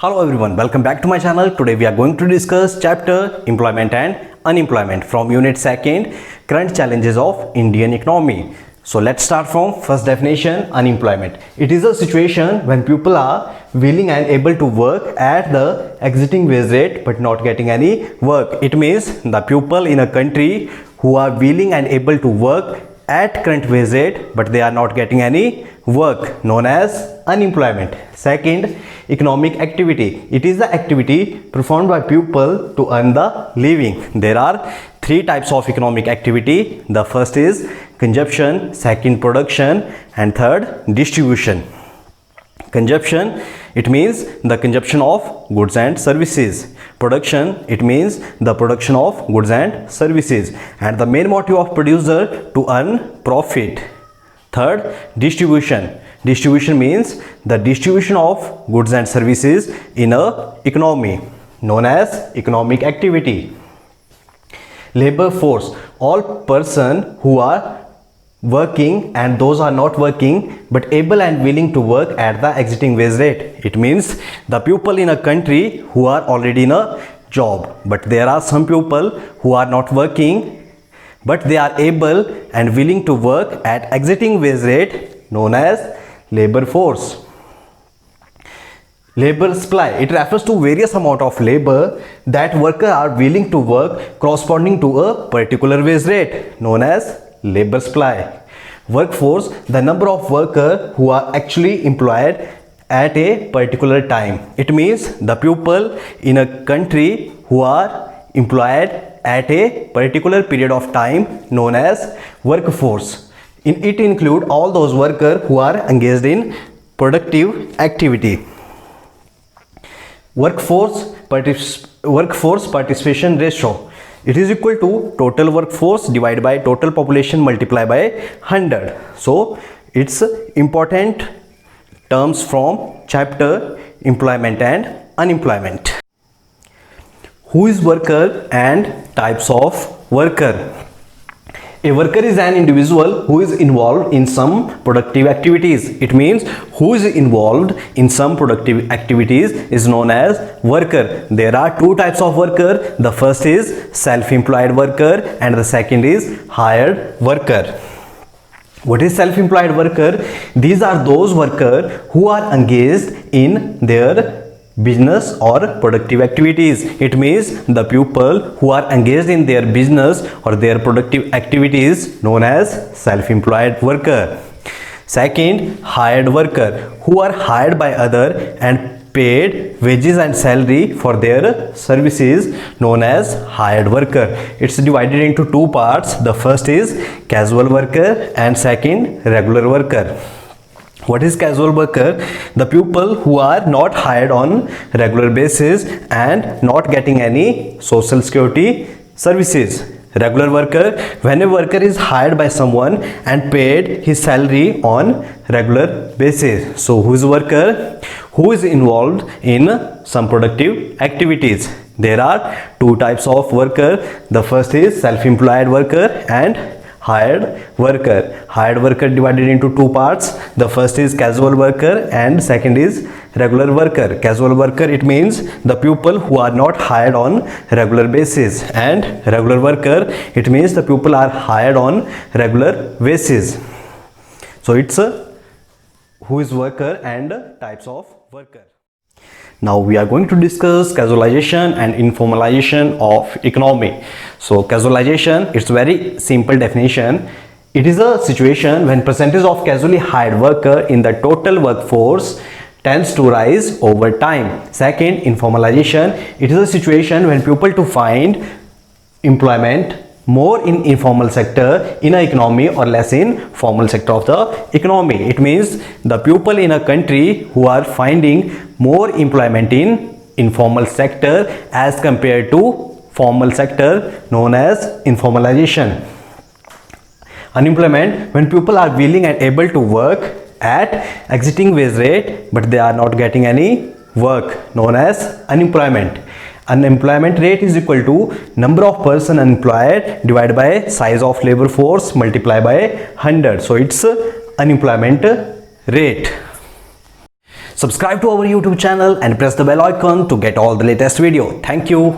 Hello everyone, welcome back to my channel. Today we are going to discuss chapter Employment and Unemployment from Unit 2nd, Current Challenges of Indian Economy. So let's start from first definition, unemployment. It is a situation when people are willing and able to work at the existing wage rate but not getting any work. It means the people in a country who are willing and able to work at current wage rate but they are not getting any work, known as unemployment. Second, economic activity. It is the activity performed by people to earn the living. There are three types of economic activity. The first is consumption, second production, and third distribution. Consumption, it means the consumption of goods and services. Production, it means the production of goods and services, and the main motive of producer to earn profit. Third, distribution. Distribution means the distribution of goods and services in a economy, known as economic activity. Labor force, all person who are working and those are not working but able and willing to work at the existing wage rate. It means the people in a country who are already in a job, but there are some people who are not working but they are able and willing to work at existing wage rate, known as labor force. Labor supply, it refers to various amount of labor that workers are willing to work corresponding to a particular wage rate, known as labor supply. Workforce, the number of workers who are actually employed at a particular time. It means the people in a country who are employed at a particular period of time, known as workforce. It includes all those workers who are engaged in productive activity. Workforce participation ratio. It is equal to total workforce divided by total population multiplied by 100. So it's important terms from chapter Employment and Unemployment. Who is worker and types of worker? A worker is an individual who is involved in some productive activities. It means who is involved in some productive activities is known as worker. There are two types of worker. The first is self-employed worker and the second is hired worker. What is self-employed worker? These are those workers who are engaged in their business or productive activities. It means the people who are engaged in their business or their productive activities, known as self-employed worker. Second, hired worker, who are hired by other and paid wages and salary for their services, known as hired worker. It's divided into two parts. The first is casual worker and second regular worker. What is casual worker? The people who are not hired on regular basis and not getting any social security services. Regular worker, when a worker is hired by someone and paid his salary on regular basis. So who is worker? Who is involved in some productive activities. There are two types of worker. The first is self-employed worker and hired worker. Hired worker divided into two parts. The first is casual worker and second is regular worker. Casual worker, it means the people who are not hired on regular basis, and regular worker, it means the people are hired on regular basis. So it's who is worker and types of worker. Now we are going to discuss casualization and informalization of economy. So casualization, it's very simple definition. It is a situation when percentage of casually hired worker in the total workforce tends to rise over time. Second, informalization, it is a situation when people to find employment more in informal sector in a economy or less in formal sector of the economy. It means the people in a country who are finding more employment in informal sector as compared to formal sector, known as informalization. Unemployment, when people are willing and able to work at existing wage rate but they are not getting any work, known as unemployment. Unemployment rate is equal to number of person unemployed divided by size of labor force multiplied by 100. So it's unemployment rate. Subscribe to our YouTube channel and press the bell icon to get all the latest video. Thank you.